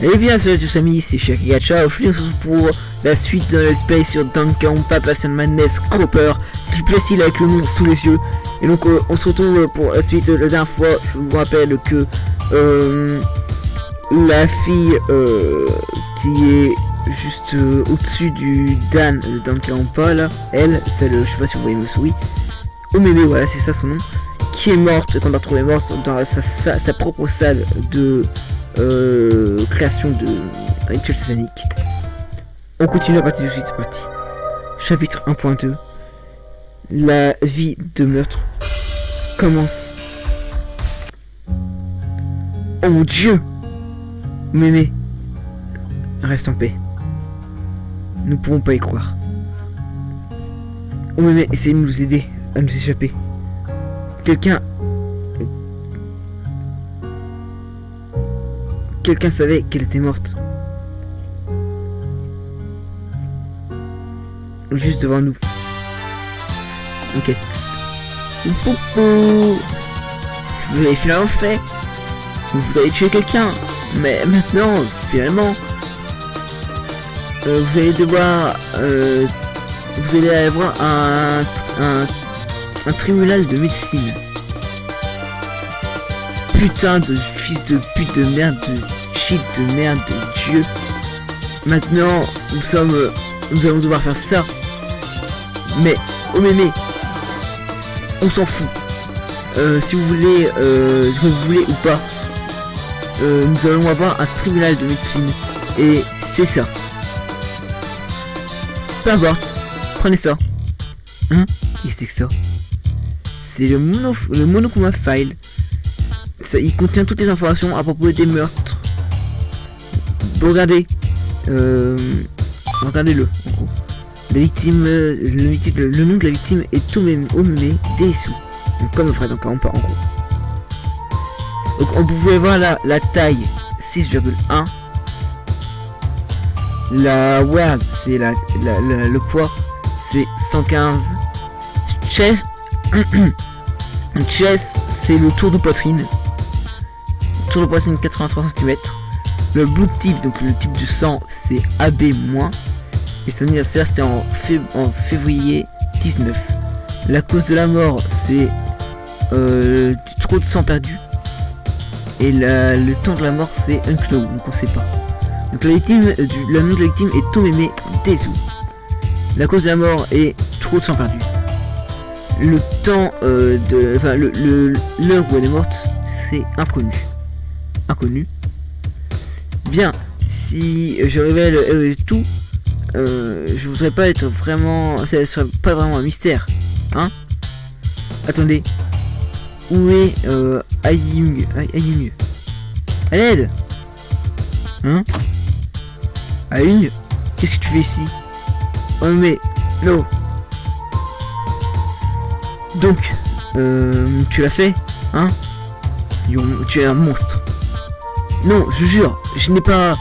Et bien salut à tous amis, c'est Shakagacha, aujourd'hui on se retrouve pour la suite de Let's Play sur Danganronpa Passion Madness Cropper, s'il plaît s'il avec le nom sous les yeux. Et donc on se retrouve pour la suite. La dernière fois, je vous rappelle que la fille qui est juste au-dessus du Dan de Danganronpa là, elle, c'est le, je sais pas si vous voyez le souris, Omeme, voilà c'est ça son nom, qui est morte, qu'on a retrouvé morte dans sa propre salle de création de rituel satanique. On continue à partir de suite, c'est parti. Chapitre 1.2. La vie de meurtre commence. Oh mon dieu! Mémé, reste en paix. Nous ne pouvons pas y croire. Oh Mémé, essayez de nous aider à nous échapper. Quelqu'un savait qu'elle était morte. Juste devant nous. Ok. Poupou. Vous l'avez finalement fait. Vous avez tué quelqu'un. Mais maintenant, finalement, vous allez devoir... vous allez avoir un tribunal de médecine. Putain de fils de pute de merde, de shit de merde de dieu. Maintenant, nous allons devoir faire ça. Mais, oh mémé, on s'en fout. Si vous voulez ou pas, nous allons avoir un tribunal de médecine. Et c'est ça. Peu importe, prenez ça. Hein? Qu'est-ce que c'est que ça? C'est le Monokuma File. Ça, il contient toutes les informations à propos des meurtres. Regardez. Regardez-le, en gros. La victime, le nom de la victime est Omeme Deisu. Donc, comme le frère Danganronpa, en gros. Donc, on pouvait voir la taille 6,1. La word, c'est le poids, c'est 115. Chest, c'est le tour de poitrine. Tour de poitrine 83 cm. Le blood type, donc le type du sang, c'est AB-. Et son anniversaire, c'était en février 19. La cause de la mort, c'est trop de sang perdu. Et le temps de la mort, c'est unknown, donc on sait pas. Donc la victime, le nom de la victime est Omeme Deisu. La cause de la mort est trop de sang perdu. Le temps l'heure où elle est morte, c'est inconnu. Bien, si je révèle tout, je voudrais pas être vraiment, ça serait pas vraiment un mystère, hein? Attendez, où est Ayung? À l'aide, hein? Ayung, qu'est-ce que tu fais ici? Oh mais non. Donc, tu l'as fait, hein? Tu es un monstre. Non, je jure, je n'ai pas...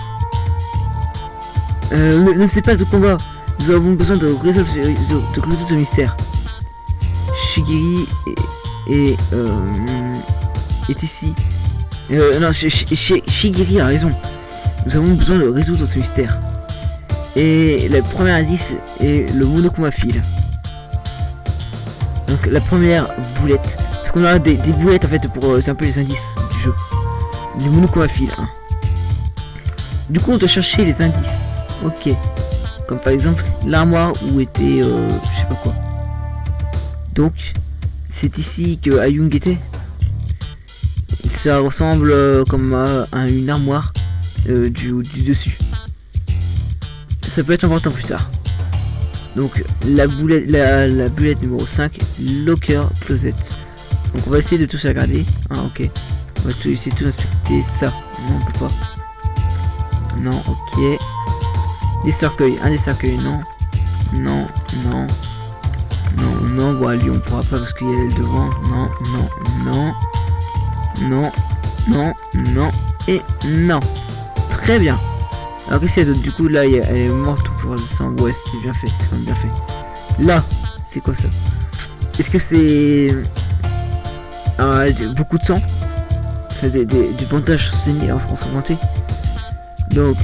ne fais pas de combat. Nous avons besoin de résoudre ce mystère. Shigiri est ici. Non, Shigiri a raison. Nous avons besoin de résoudre ce mystère. Et le premier indice est le Monokuma File. Donc la première boulette. Parce qu'on a des boulettes en fait pour... c'est un peu les indices du jeu. Du Monokuma File, hein. Du coup on doit chercher les indices. Ok. Comme par exemple l'armoire où était je sais pas quoi. Donc c'est ici que Ayung était. Ça ressemble comme à une armoire du dessus. Ça peut être important plus tard. Donc la boulette numéro 5, Locker Closet. Donc on va essayer de tous regarder. Ah ok. On va essayer de tout inspecter ça. Non, on peut pas. Non, ok. Des cercueils. Un des cercueils, non. Non. Bon, allez, on pourra pas parce qu'il y a le devant. Non. Et non. Très bien. Alors qu'est-ce qu'il y a d'autre? Du coup, là, elle est morte pour le sang. Ouais, c'est bien fait. C'est quand même bien fait. Là, c'est quoi ça? Est-ce que c'est... beaucoup de sang? Des bandages saignés ensanglantés. Donc,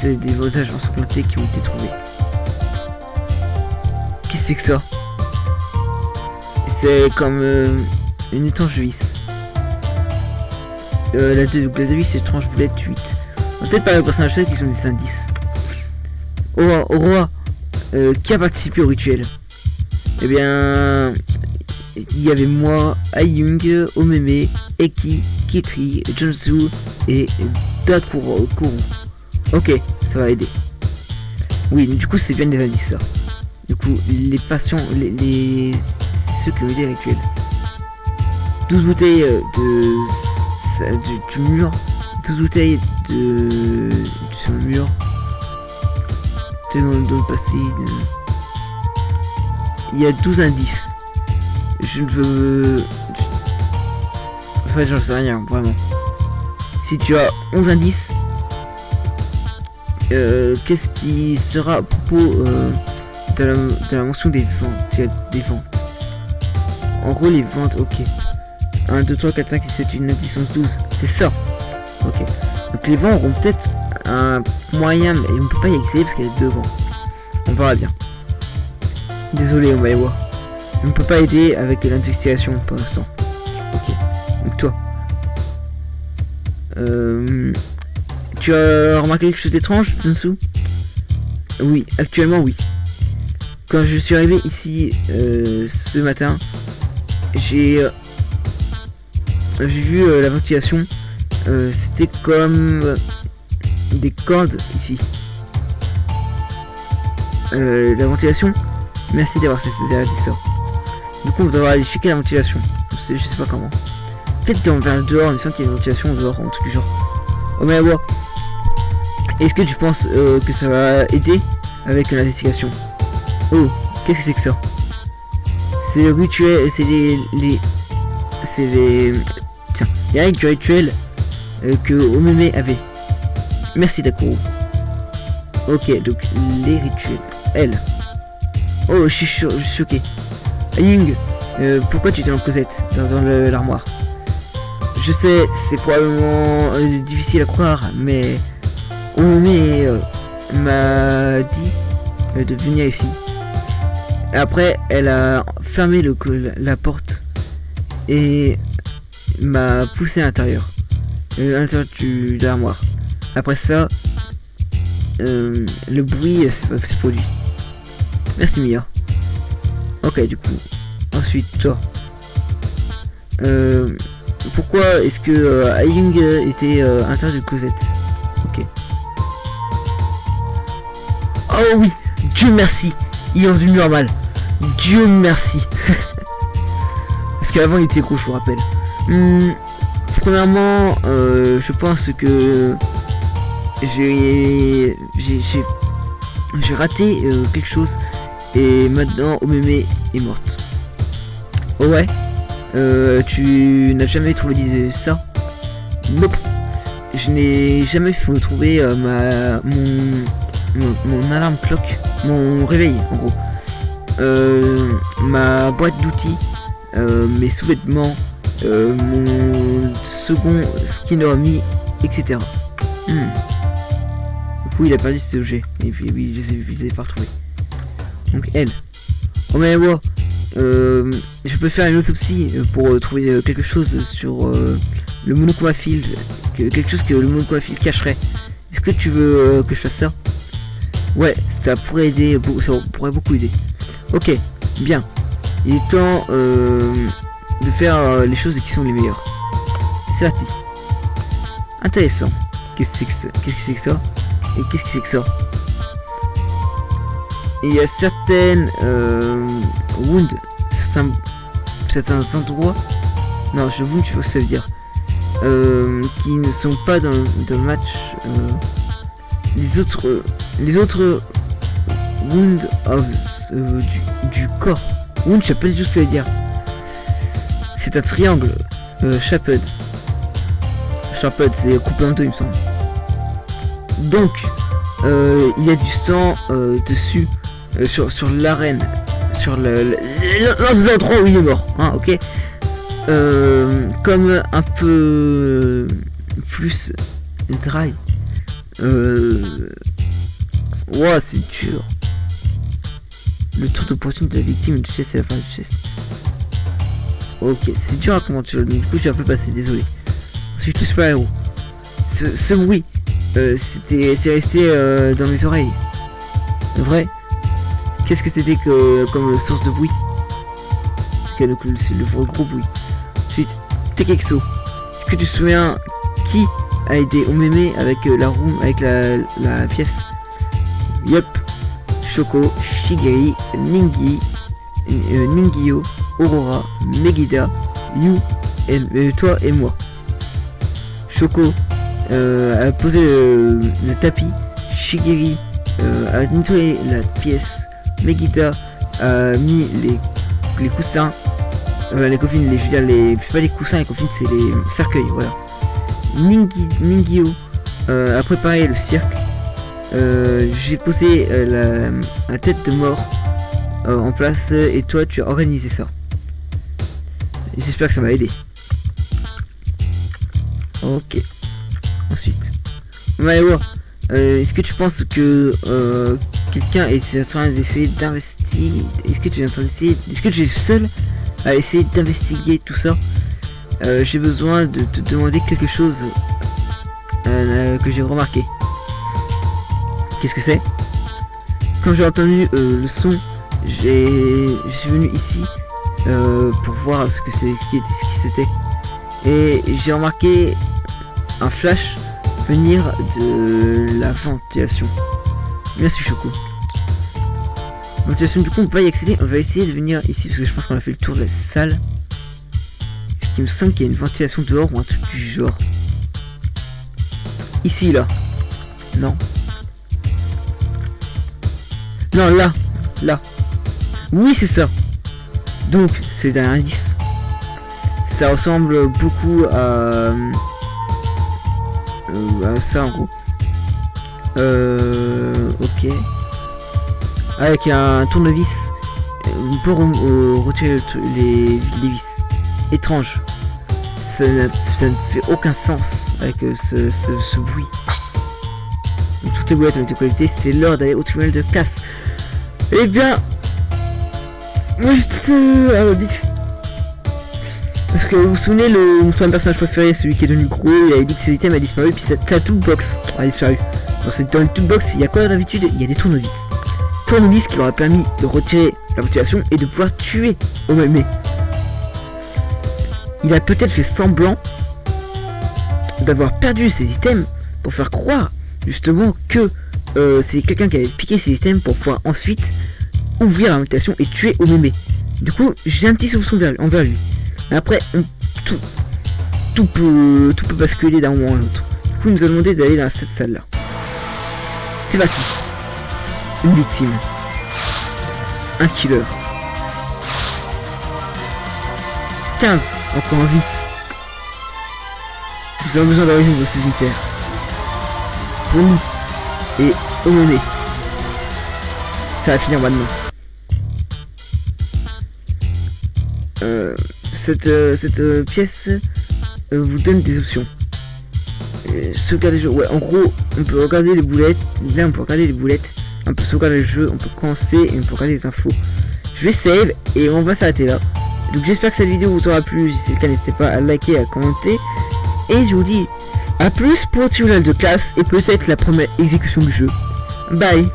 des voltages ensanglantés qui ont été trouvés. Qu'est-ce que c'est que ça? C'est comme une étrange vis. La vis c'est étrange boulette 8. On va peut-être parler aux personnages qui sont des indices. Au roi, qui a participé au rituel? Eh bien, il y avait moi, Ayung, Omeme, Eki, Kitri, Jonsu et Dakuro. Ok, ça va aider. Oui, du coup c'est bien des indices ça. Du coup, les patients, c'est ceux qui ont aidé le rituel. 12 bouteilles du mur. 12 bouteilles sur le mur. Dans le passé. Il y a 12 indices. Je ne veux... Enfin, j'en sais rien, vraiment. Si tu as 11 indices, qu'est-ce qui sera à propos de la mention des ventes? Il y a des ventes. En gros, les ventes, ok. 1, 2, 3, 4, 5, 6, 7, 8, 9, 10, 11, 12. C'est ça. Ok. Donc les vents auront peut-être un moyen, mais on ne peut pas y accéder parce qu'il y a 2 vents. On verra bien. Désolé, Omaewa. On ne peut pas aider avec l'investigation pour l'instant. Ok. Donc toi. Tu as remarqué quelque chose d'étrange, Junsu? Oui, actuellement oui. Quand je suis arrivé ici ce matin, j'ai vu la ventilation. C'était comme des cordes ici. La ventilation. Merci d'avoir dit ça. Du coup, on va devoir aller checker la ventilation. Je sais pas comment. Peut-être on va dehors, on sent qu'il y a une ventilation dehors, en tout du genre. Oh mais ouais. Est-ce que tu penses que ça va aider avec l'investigation? Oh, qu'est-ce que c'est que ça? C'est le rituel, c'est les... Tiens, il y a du rituel que Omeme avait. Merci Dakuro. Ok, donc les rituels. Elle. Oh, je suis choqué. Ayung, pourquoi tu es dans le Cosette, dans l'armoire? Je sais, c'est probablement difficile à croire, mais Omeme m'a dit de venir ici. Après, elle a fermé la porte et m'a poussé à l'intérieur. À l'intérieur de l'armoire. Après ça, le bruit s'est produit. Merci Mia. Ok, du coup. Ensuite, toi. Pourquoi est-ce que Ayung était à l'intérieur de Cosette? Ok. Oh oui, Dieu merci. Il est revenu normal. Dieu merci. Parce qu'avant il était gros, je vous rappelle. Premièrement, je pense que j'ai raté quelque chose et maintenant Omeme est morte. Oh ouais. Tu n'as jamais trouvé ça? Nope. Je n'ai jamais trouvé mon alarme clock, mon réveil en gros, ma boîte d'outils, mes sous-vêtements, mon second Skinorami, etc. Du coup il a perdu ces objets et puis oui, je les ai pas retrouvés. Donc elle. Oh mais ouais, je peux faire une autopsie pour trouver quelque chose sur le Monokuma Field, quelque chose que le Monokuma Field cacherait. Est-ce que tu veux que je fasse ça? Ouais, ça pourrait aider, ça pourrait beaucoup aider. Ok, bien. Il est temps de faire les choses qui sont les meilleures. C'est parti. Intéressant. Qu'est-ce que c'est que ça? Et qu'est-ce que c'est que ça? Il y a certaines wounds, certains endroits. Non, je wound, je sais pas ce que ça veut dire. Qui ne sont pas dans le match. Les autres wounds of du corps. Wound, je sais pas du tout ce que ça veut dire. C'est un triangle. Shaped. Shaped, c'est coupé en deux, il me semble. Donc, il y a du sang dessus, sur l'arène, sur l'endroit où il est mort. Hein, ok. Comme un peu plus dry. Ouah, c'est dur. Le tour d'opportunité de la victime et du geste, c'est la fin du geste. Ok, c'est dur à commenter, donc du coup je suis un peu passé, désolé. Ensuite, le super héros. Ce bruit, c'est resté dans mes oreilles. Vrai. Qu'est-ce que c'était que comme source de bruit? C'est le gros bruit. Ensuite, Tekexo. Est-ce que tu te souviens qui a aidé Omeme avec la room, avec la pièce? Yup. Shoko, Shigeri, Ningyo, Aurora, Megida, Yu, toi et moi. Shoko a posé le tapis. Shigeri a nettoyé la pièce. Megida a mis les coussins. Les coffines, je veux dire, pas les coussins, les coffines, c'est les cercueils, voilà. Ningyo a préparé le cirque. J'ai posé la tête de mort en place et toi tu as organisé ça. J'espère que ça m'a aidé. Ok. Ensuite, est-ce que tu penses que quelqu'un est en train d'essayer d'investiguer? Est-ce que tu es seul à essayer d'investiguer tout ça? J'ai besoin de te demander quelque chose que j'ai remarqué. Qu'est-ce que c'est? Quand j'ai entendu le son, je suis venu ici pour voir ce qui c'était. Et j'ai remarqué un flash venir de la ventilation. Merci Choco. Ventilation, du coup on peut pas y accéder. On va essayer de venir ici parce que je pense qu'on a fait le tour de la salle. Il me semble qu'il y a une ventilation dehors ou un truc du genre. Ici là. Non. Non, là. Oui, c'est ça. Donc, c'est un indice. Ça ressemble beaucoup à ça en gros. Ok. Avec un tournevis, on peut retirer les vis. Étrange. Ça ne fait aucun sens avec ce bruit. Donc, toutes les boulettes ont été collectées, c'est l'heure d'aller au tunnel de classe. Eh bien, moi parce que vous vous souvenez, mon personnage préféré, celui qui est devenu gros, il a dit que ses items a disparu, puis sa toolbox a disparu. Dans le toolbox, il y a quoi d'habitude? Il y a des tournevis. Tournevis qui leur a permis de retirer la motivation et de pouvoir tuer Omeme. Il a peut-être fait semblant d'avoir perdu ses items pour faire croire justement que c'est quelqu'un qui avait piqué ses items pour pouvoir ensuite ouvrir la mutation et tuer Omeme. Du coup, j'ai un petit soupçon envers lui. Mais après, tout peut basculer d'un moment à l'autre. Du coup, il nous a demandé d'aller dans cette salle-là. C'est parti. Une victime. Un killer. 15. Encore en vie. Nous avons besoin d'origine de ces unitaires. Pour nous. Et Omeme. Ça va finir maintenant. Cette pièce vous donne des options. Sauvegarder le jeu. Ouais, en gros, on peut regarder les boulettes. Là, on peut regarder les boulettes. On peut sauvegarder le jeu. On peut commencer et on peut regarder les infos. Je vais save et on va s'arrêter là. Donc, j'espère que cette vidéo vous aura plu. Si c'est le cas, n'hésitez pas à liker, à commenter. Et je vous dis à plus pour le tunnel de classe et peut-être la première exécution du jeu. Bye.